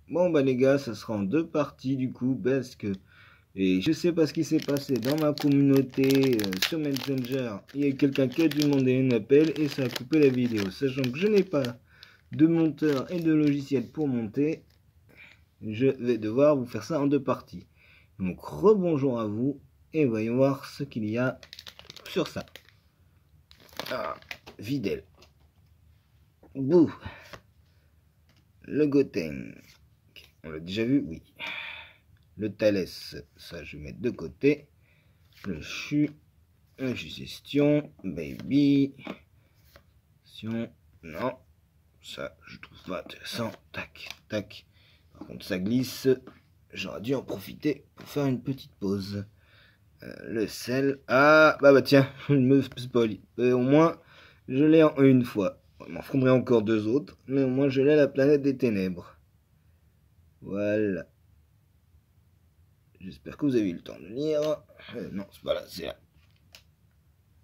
Bon bah les gars, ça sera en 2 parties du coup, parce que... Et je sais pas ce qui s'est passé dans ma communauté, sur Messenger. Il y a quelqu'un qui a dû demander un appel et ça a coupé la vidéo. Sachant que je n'ai pas de monteur et de logiciel pour monter, je vais devoir vous faire ça en 2 parties. Donc rebonjour à vous et voyons voir ce qu'il y a sur ça. Ah, Videl. Bouh. Le Goten. On l'a déjà vu, oui. Le Thalès, ça je vais mettre de côté. Le Chu. Le Gestion. Baby. Non. Ça, je trouve pas intéressant. Tac, tac. Par contre, ça glisse. J'aurais dû en profiter pour faire une petite pause. Le sel. Ah, bah tiens, je me spoil. Au moins, je l'ai en une fois. Il m'en faudrait encore 2 autres, mais au moins je l'ai, la planète des ténèbres. Voilà. J'espère que vous avez eu le temps de lire. Non, c'est pas là, c'est là.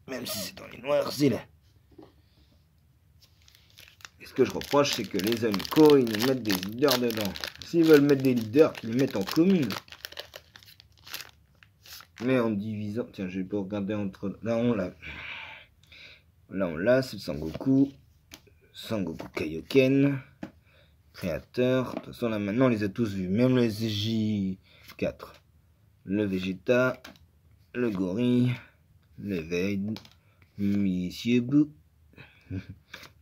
Même si c'est dans les noirs, c'est là. Et ce que je reproche, c'est que les amicaux, ils nous mettent des leaders dedans. S'ils veulent mettre des leaders, qu'ils les mettent en commune. Mais en divisant... Tiens, je vais pas regarder entre... Là, on l'a. Là, on l'a, c'est le Sangoku. Sangoku Kaioken. Créateur. De toute façon, là, maintenant, on les a tous vus. Même le SJ4. Le Vegeta. Le Gorille. Le Veid. Monsieur Bou.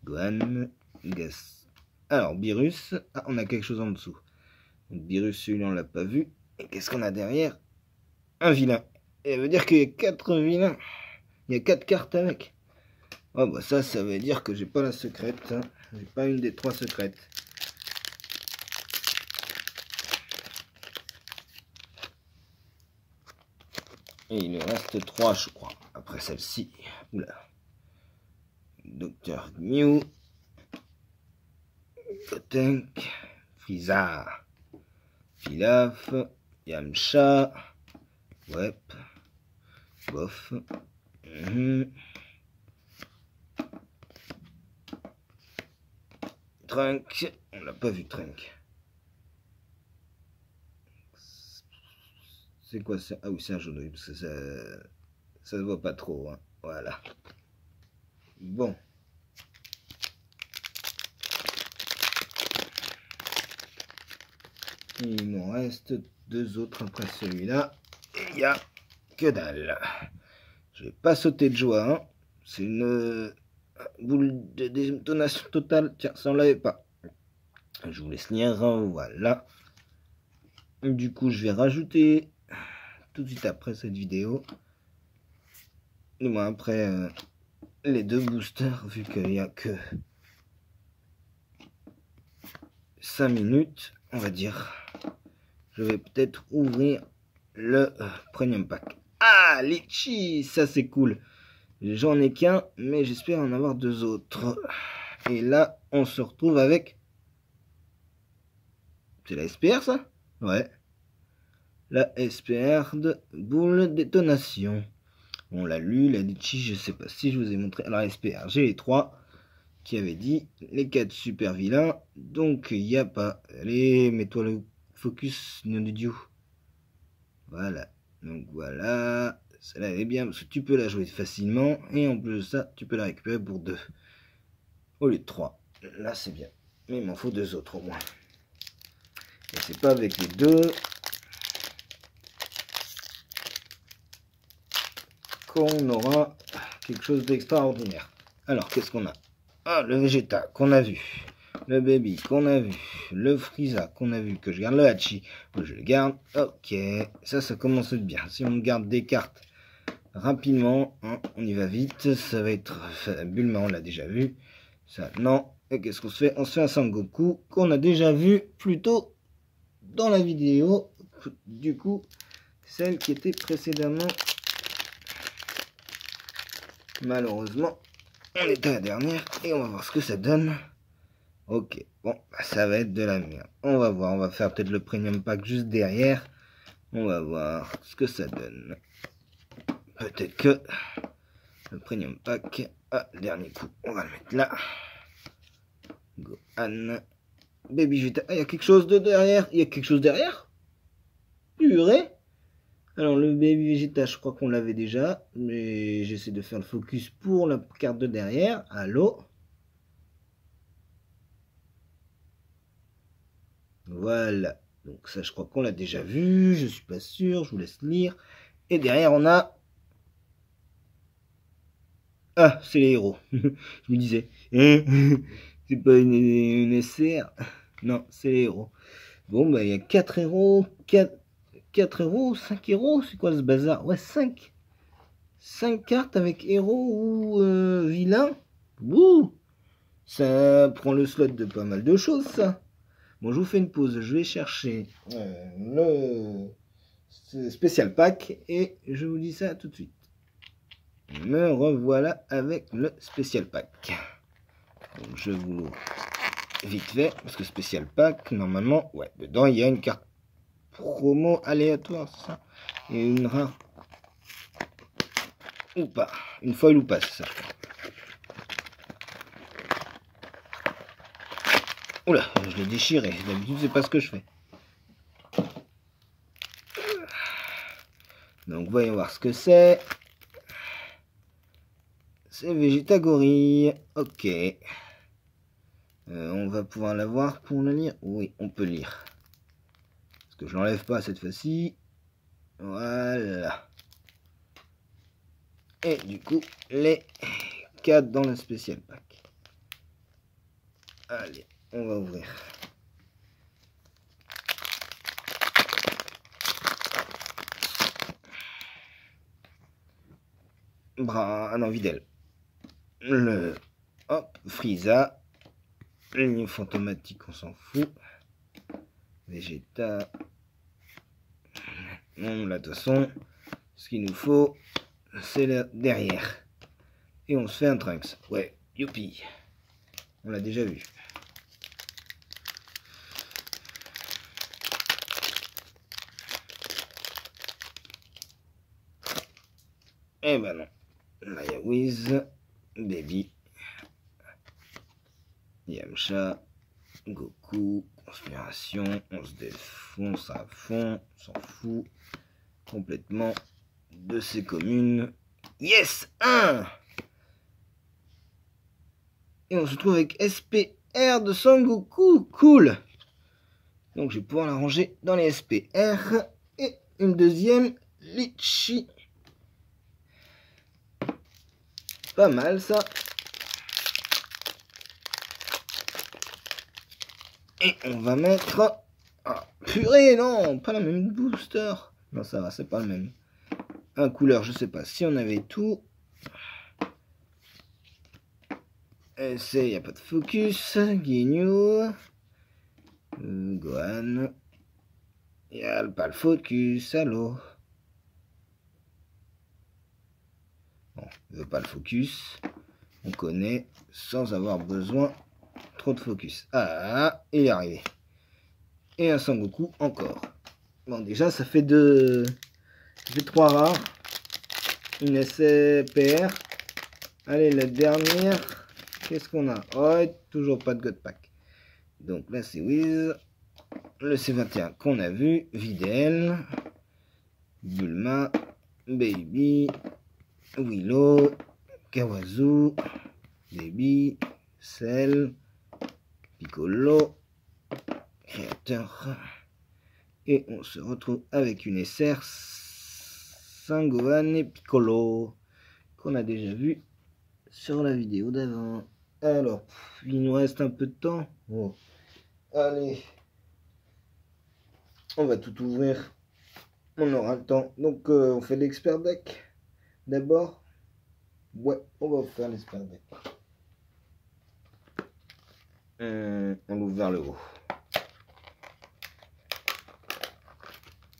Gohan. Gas. Alors, Beerus. Ah, on a quelque chose en dessous. Donc, Beerus, celui-là, on l'a pas vu. Et qu'est-ce qu'on a derrière? Un vilain. Et ça veut dire qu'il y a 4 vilains. Il y a 4 cartes avec. Oh bah ça veut dire que j'ai pas la secrète. Hein. J'ai pas une des 3 secrètes. Et il me reste 3 je crois. Après celle-ci. Oula. Docteur Mew. Gotenk. Frieza. Pilaf. Yamcha. Wep. Bof. Trunk. On l'a pas vu Trunk. C'est quoi ça? Ah oui, c'est un jaune, parce que ça se voit pas trop. Hein. Voilà. Bon. Il m'en reste 2 autres après celui-là. Et il n'y a que dalle. Je vais pas sauter de joie. Hein. C'est une boule de détonation totale. Tiens, ça on l'avait pas. Je vous laisse lire. Voilà. Du coup, je vais rajouter tout de suite après cette vidéo. Du moins après les 2 boosters, vu qu'il n'y a que 5 minutes, on va dire. Je vais peut-être ouvrir le premium pack. Ah, Litchi, ça c'est cool. J'en ai qu'un, mais j'espère en avoir 2 autres. Et là, on se retrouve avec... C'est la SPR, ça? Ouais. La SPR de boule détonation. On l'a lu, la Litchi, je sais pas si je vous ai montré. Alors, SPR, j'ai les 3 qui avaient dit les 4 super vilains. Donc, il n'y a pas... Allez, mets-toi le focus, nom de Dieu. Voilà. Donc, voilà. Celle-là, elle est bien parce que tu peux la jouer facilement. Et en plus de ça, tu peux la récupérer pour 2. Au lieu de 3. Là, c'est bien. Mais il m'en faut 2 autres au moins. Et c'est pas avec les 2 qu'on aura quelque chose d'extraordinaire. Alors, qu'est-ce qu'on a? Ah, le Vegeta qu'on a vu. Le Baby qu'on a vu. Le Frieza qu'on a vu. Que je garde. Le Hachi. Je le garde. Ok. Ça commence bien. Si on garde des cartes rapidement, hein, on y va vite. Ça va être... Bulma, on l'a déjà vu. Ça, non. Et qu'est-ce qu'on se fait? On se fait un Sangoku qu'on a déjà vu plus tôt dans la vidéo. Du coup, celle qui était précédemment... Malheureusement, on est à la dernière et on va voir ce que ça donne. Ok, bon, ça va être de la merde. On va voir, on va faire peut-être le premium pack juste derrière. On va voir ce que ça donne. Peut-être que le premium pack... Ah, dernier coup, on va le mettre là. Gohan, Baby Vegeta. Ah, il y a quelque chose de derrière. Il y a quelque chose derrière. Purée. Alors, le Baby Vegeta, je crois qu'on l'avait déjà. Mais j'essaie de faire le focus pour la carte de derrière. Allô. Voilà. Donc ça, je crois qu'on l'a déjà vu. Je suis pas sûr. Je vous laisse lire. Et derrière, on a... Ah, c'est les héros. Je me disais. C'est pas une SR. Non, c'est les héros. Bon, bah, il y a 4 héros. 4 héros, 5 héros. C'est quoi ce bazar? Ouais, 5. 5 cartes avec héros ou vilain. Ouh, ça prend le slot de pas mal de choses, ça. Bon, je vous fais une pause. Je vais chercher le spécial pack et je vous dis ça tout de suite. Me revoilà avec le spécial pack. Donc, je vous l'ouvre vite fait parce que spécial pack, normalement, ouais, dedans il y a une carte promo aléatoire, ça, et une rare ou pas, une foil ou pas, ça. Oula, je l'ai déchiré. D'habitude, c'est pas ce que je fais. Donc, voyons voir ce que c'est. C'est Vegeta Gorille. Ok. On va pouvoir l'avoir pour le lire. Oui, on peut lire. Parce que je l'enlève pas cette fois-ci. Voilà. Et du coup, les 4 dans le spécial pack. Allez, on va ouvrir. Ah non, Videl. Le... Hop, Frieza. Ligne fantomatique, on s'en fout. Vegeta. Non, là, de toute façon, ce qu'il nous faut, c'est derrière. Et on se fait un Trunks. Ouais, youpi. On l'a déjà vu. Eh ben non. Là, il y a Wiz, Baby, Yamcha, Goku, Conspiration, on se défonce à fond, on s'en fout complètement de ces communes. Yes, 1. Et on se trouve avec SPR de Son Goku, cool. Donc je vais pouvoir la ranger dans les SPR. Et une deuxième, Litchi. Pas mal ça. Et on va mettre... Ah, purée, non, pas la même booster. Non, ça va, c'est pas le même. Un couleur, je sais pas si on avait tout. Il n'y a pas de focus. Ginyu. Gohan. Il n'y a pas le focus, allô. Bon, il veut pas le focus. On connaît sans avoir besoin trop de focus. Ah, il est arrivé. Et un Sangoku encore. Bon, déjà, ça fait 2... Ça fait 3 rares. Une SPR. Allez, la dernière. Qu'est-ce qu'on a? Oh, toujours pas de God Pack. Donc là, c'est Wiz. Le C21 qu'on a vu. Videl. Bulma. Baby. Willow. Kawazu. Baby. Cell. Piccolo. Créateur. Et on se retrouve avec une SR Sangohan et Piccolo qu'on a déjà vu sur la vidéo d'avant. Alors, il nous reste un peu de temps. Bon. Allez, on va tout ouvrir. On aura le temps. Donc, on fait l'expert deck d'abord. Ouais, on va faire l'expert deck. On l'ouvre vers le haut.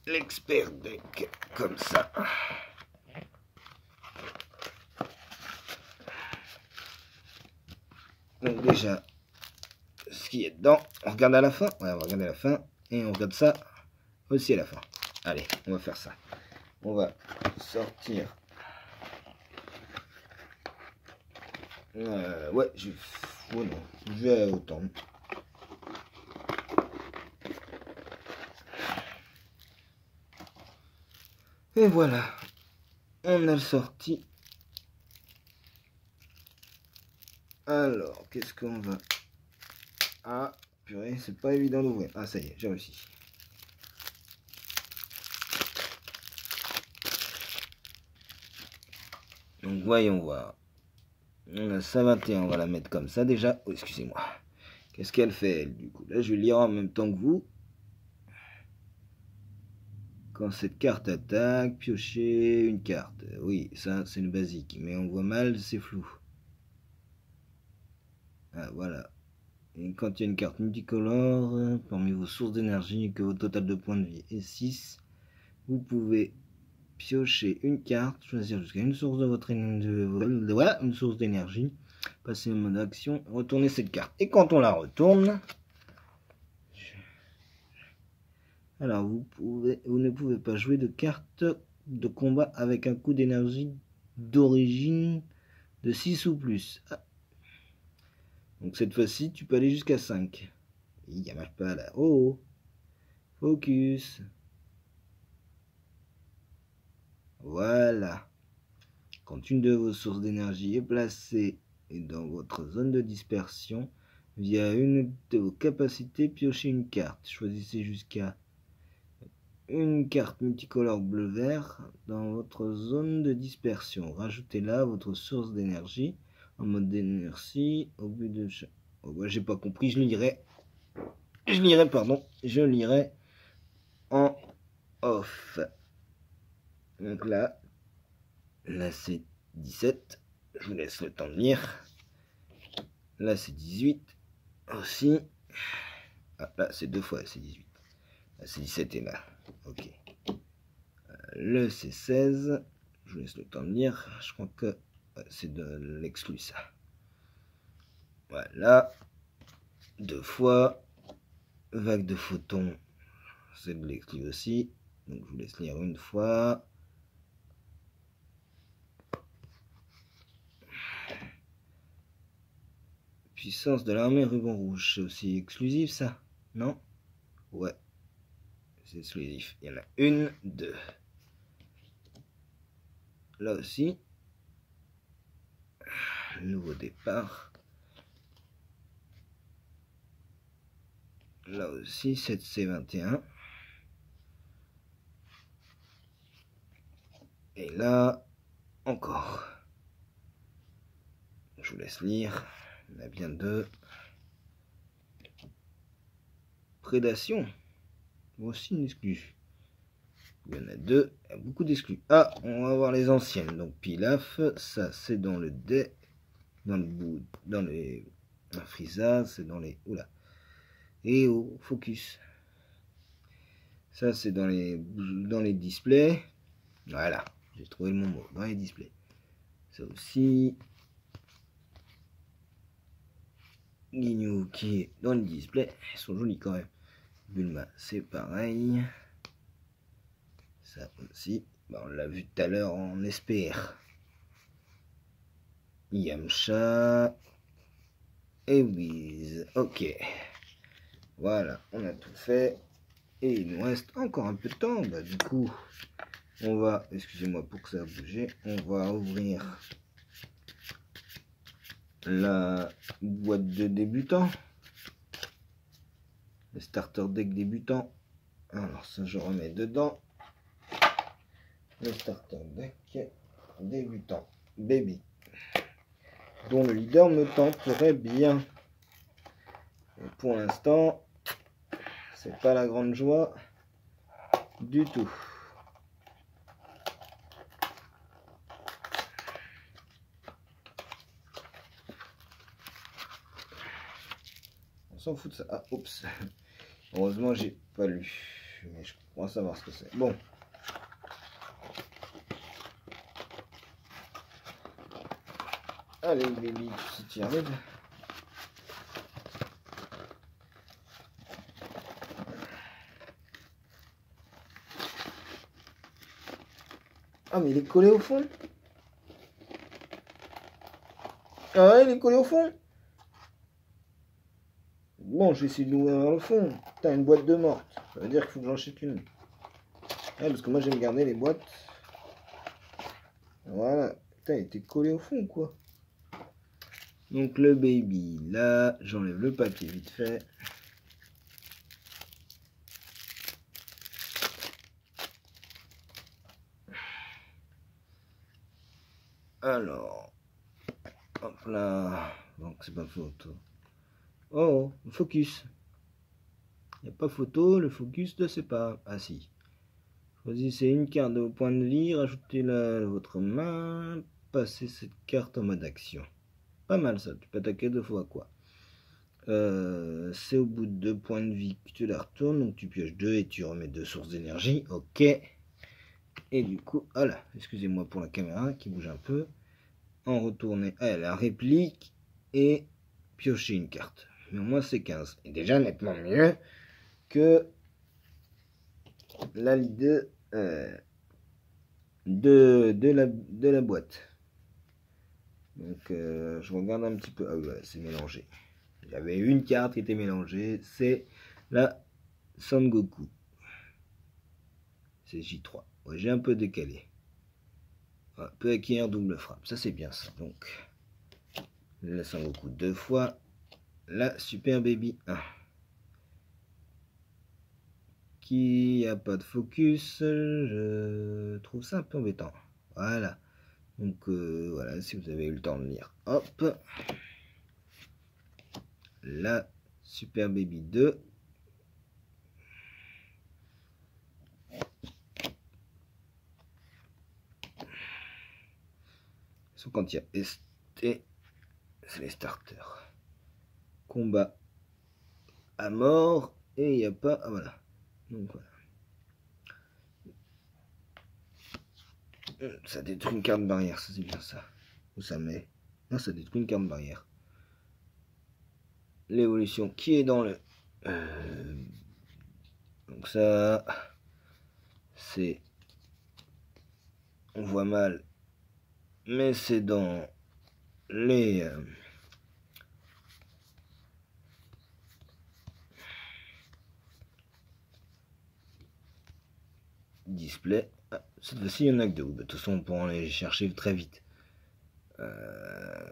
L'expert deck, comme ça. Donc déjà, ce qui est dedans, on regarde à la fin. Ouais, on va regarder à la fin. Et on regarde ça aussi à la fin. Allez, on va faire ça. On va sortir. Ouais, oh non, je vais autant. Et voilà, on a le sorti. Alors, qu'est-ce qu'on va... Ah, purée, c'est pas évident d'ouvrir. Ah, ça y est, j'ai réussi. Donc, voyons voir. On a ça 21, on va la mettre comme ça déjà. Oh, excusez-moi. Qu'est-ce qu'elle fait, elle, du coup? Là, je vais lire en même temps que vous. Quand cette carte attaque, piochez une carte. Oui, ça, c'est le basique. Mais on voit mal, c'est flou. Ah, voilà. Et quand il y a une carte multicolore, parmi vos sources d'énergie et que votre total de points de vie est 6, vous pouvez piocher une carte, choisir jusqu'à une source de votre voilà, une source d'énergie, passer au mode action, retourner cette carte. Et quand on la retourne, alors vous ne pouvez pas jouer de carte de combat avec un coût d'énergie d'origine de 6 ou plus. Ah. Donc cette fois-ci, tu peux aller jusqu'à 5. Il n'y a marche pas là. Oh, focus. Voilà. Quand une de vos sources d'énergie est placée dans votre zone de dispersion, via une de vos capacités, piochez une carte. Choisissez jusqu'à une carte multicolore bleu-vert dans votre zone de dispersion. Rajoutez-la à votre source d'énergie en mode d'énergie au but de... Oh, bah, j'ai pas compris, je lirai, pardon, je lirai en off. Donc là c'est 17, je vous laisse le temps de lire. Là c'est 18 aussi. Ah, là c'est 2 fois, c'est 18. Là c'est 17 et là, ok. Le c'est 16, je vous laisse le temps de lire. Je crois que c'est de l'exclu ça. Voilà, 2 fois. Vague de photons, c'est de l'exclu aussi. Donc je vous laisse lire une fois. Puissance de l'armée ruban rouge, c'est aussi exclusif ça? Non? Ouais, c'est exclusif. Il y en a une, 2. Là aussi, nouveau départ. Là aussi, 7C21. Et là, encore. Je vous laisse lire. Il y en a bien 2. Prédation. Aussi une exclue. Il y en a 2. Il y a beaucoup d'exclus. Ah, on va voir les anciennes. Donc Pilaf, ça c'est dans le dé. Dans le bout. Dans les. Un Frieza, c'est dans les. Oula. Et au focus. Ça c'est dans les displays. Voilà. J'ai trouvé le mot dans les displays. Ça aussi. Guignou qui est dans le display. Ils sont jolis quand même. Bulma, c'est pareil. Ça aussi. Bah, on l'a vu tout à l'heure en SPR. Yamcha. Et Wiz. Ok. Voilà, on a tout fait. Et il nous reste encore un peu de temps. Bah, du coup, on va, excusez-moi pour que ça a bougé, on va ouvrir la boîte de débutant. Le starter deck débutant. Alors ça, je remets dedans. Le starter deck débutant baby, dont le leader me tenterait bien. Et pour l'instant, c'est pas la grande joie du tout. On s'en fout de ça. Ah, oups. Heureusement, j'ai pas lu. Mais je crois savoir ce que c'est. Bon. Allez, baby, si tu y arrives. Ah, mais il est collé au fond. Ah ouais, il est collé au fond. Bon, je vais essayer de l'ouvrir le fond. T'as une boîte de morte. Ça veut dire qu'il faut que j'en achète une. Ouais, parce que moi, j'aime garder les boîtes. Voilà. Putain, il était collé au fond, quoi. Donc le baby, là, j'enlève le papier vite fait. Alors, hop là. Donc c'est pas photo. Oh, focus. Il n'y a pas photo, le focus ne sait pas. Ah si. Choisissez une carte de vos points de vie, rajoutez-la à votre main, passez cette carte en mode action. Pas mal ça, tu peux attaquer 2 fois quoi. C'est au bout de 2 points de vie que tu la retournes, donc tu pioches 2 et tu remets 2 sources d'énergie, ok. Et du coup, voilà, excusez-moi pour la caméra qui bouge un peu. En retourner à la réplique et piocher une carte. Mais au moins c'est 15. Et déjà nettement mieux que la leader de la boîte. Donc je regarde un petit peu. Ah oui, voilà, c'est mélangé. J'avais une carte qui était mélangée. C'est la Son Goku. C'est J3. Ouais, j'ai un peu décalé. Voilà, peut acquérir double frappe. Ça c'est bien ça. Donc la Son Goku 2 fois. La Super Baby 1. Qui a pas de focus. Je trouve ça un peu embêtant. Voilà. Donc voilà, si vous avez eu le temps de lire. Hop. La Super Baby 2. Sauf quand il y a ST, c'est les starters. Combat à mort. Et il n'y a pas... Ah voilà. Donc voilà. Ça détruit une carte barrière, ça c'est bien ça. Où ça met? Non, ça détruit une carte barrière. L'évolution qui est dans le... Donc ça... C'est... On voit mal. Mais c'est dans les... display. Ah, cette fois-ci, il y en a que 2. De toute façon, on pourra les chercher très vite.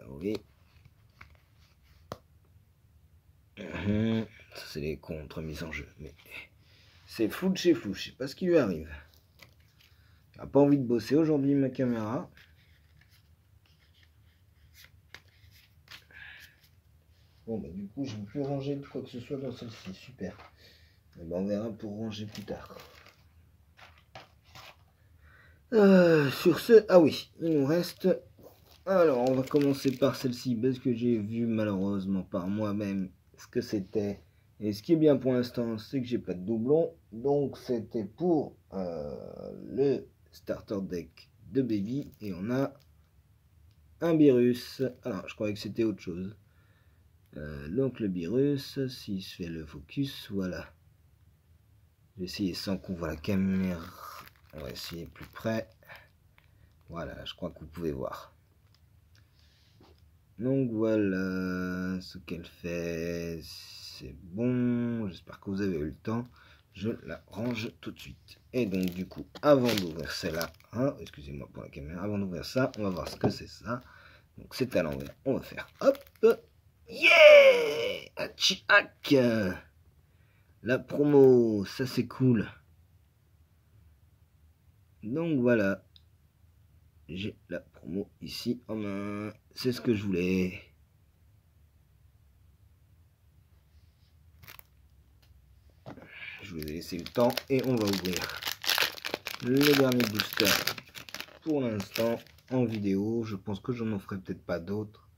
Oui. Ça, c'est les contre-mises en jeu. Mais c'est flou de chez flou. Je sais pas ce qui lui arrive. Il n'a pas envie de bosser aujourd'hui, ma caméra. Bon, bah, du coup, je ne peux plus ranger quoi que ce soit dans celle-ci. Super. Et ben, on verra pour ranger plus tard. Sur ce, ah oui, il nous reste. Alors, on va commencer par celle-ci parce que j'ai vu malheureusement par moi-même ce que c'était. Et ce qui est bien pour l'instant, c'est que j'ai pas de doublon. Donc, c'était pour le starter deck de Baby. Et on a un virus. Alors, je croyais que c'était autre chose. Donc, le virus, s'il se fait le focus, voilà. Je vais essayer sans qu'on voit la caméra. On va essayer plus près. Voilà, je crois que vous pouvez voir. Donc voilà ce qu'elle fait. C'est bon. J'espère que vous avez eu le temps. Je la range tout de suite. Et donc du coup, avant d'ouvrir celle-là, hein, excusez-moi pour la caméra, avant d'ouvrir ça, on va voir ce que c'est ça. Donc c'est à l'envers. On va faire hop. Yeah, Hachihack. La promo, ça c'est cool. Donc voilà. J'ai la promo ici en main. C'est ce que je voulais. Je vous ai laissé le temps et on va ouvrir le dernier booster pour l'instant en vidéo. Je pense que je n'en ferai peut-être pas d'autres.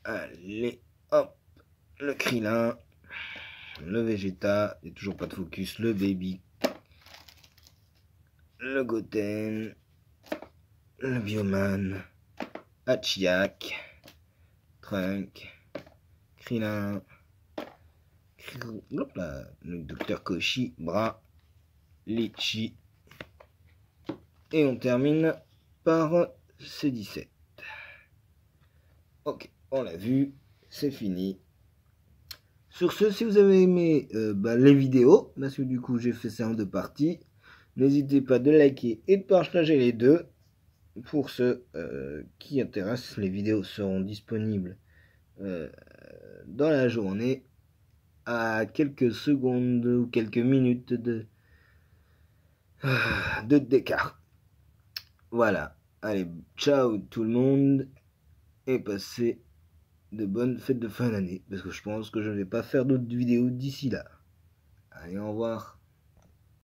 Allez, hop, le Krillin, le Vegeta, il n'y a toujours pas de focus, le Baby, le Goten, le Bioman, Hachihack, Trunk, Krillin, le Docteur Koshi, Bras, Litchi. Et on termine par C17. Ok, on l'a vu, c'est fini. Sur ce, si vous avez aimé les vidéos, parce que du coup j'ai fait ça en 2 parties, n'hésitez pas de liker et de partager les deux. pour ceux qui intéressent, les vidéos seront disponibles dans la journée à quelques secondes ou quelques minutes d'écart. Voilà, allez, ciao tout le monde et passez de bonnes fêtes de fin d'année, parce que je pense que je ne vais pas faire d'autres vidéos d'ici là. Allez, au revoir.